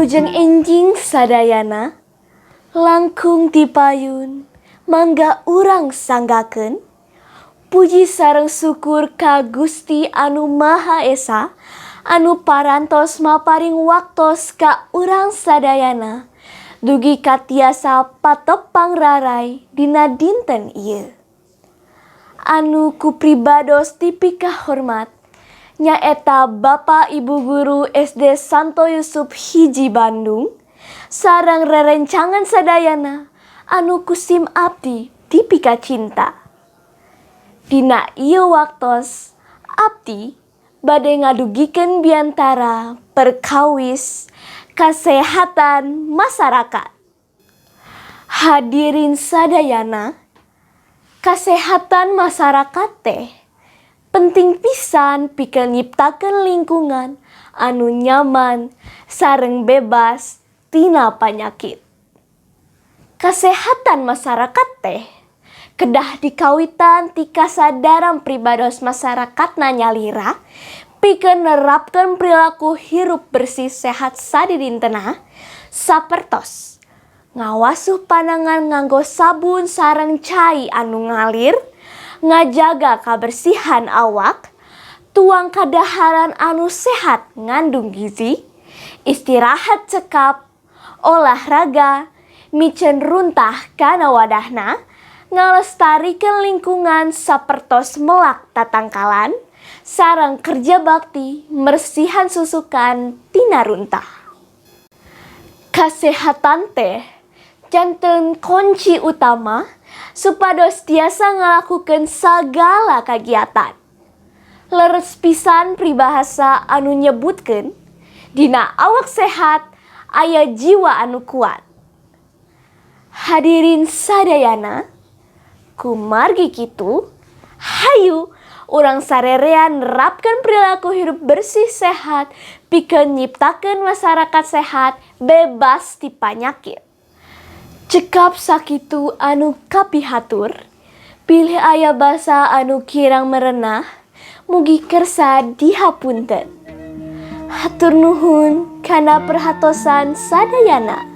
Wilujeng enjing sadayana langkung dipayun mangga urang sanggakeun puji sareng syukur ka Gusti anu Maha Esa anu parantos maparing waktos ka urang sadayana dugi katiasa patep pangraray dina dinten ieu. Anu kupribados tipi kahormat nyaeta Bapak Ibu Guru SD Santo Yusuf Hiji Bandung sareng rerencangan sadayana anu kusim abdi tipi kacinta. Dina ieu waktos abdi bade ngadugikeun biantara perkawis kasehatan masyarakat. Hadirin sadayana, kasehatan masyarakat teh penting pisan pikeun nyiptakeun lingkungan anu nyaman sareng bebas tina panyakit. Kasehatan masyarakat teh kedah dikawitan ti kasadaran pribados masyarakat nyalira pikeun nerapkeun perilaku hirup bersih sehat sadidintena sapertos ngawasuh panangan nganggo sabun sareng cai anu ngalir, ngajaga kabersihan awak, tuang kadaharan anu sehat ngandung gizi, istirahat cekap, olahraga, micen runtah kana wadahna, ngalestarikeun lingkungan sapertos melak tatangkalan, sareng kerja bakti mersihan susukan tina runtah. Kasehatan teh janten kunci utama supados tiasa ngalakukeun sagala kagiatan. Leres pisan pribahasa anu nyebutkeun dina awak sehat aya jiwa anu kuat. Hadirin sadayana, kumargi kitu hayu urang sarerean nerapkeun perilaku hidup bersih sehat pikeun nyiptakeun masyarakat sehat bebas ti panyakit. Cekap sakitu anu kapihatur, pilih aya basa anu kirang merenah, mugi kersa dihapunten. Hatur nuhun kana perhatosan sadayana.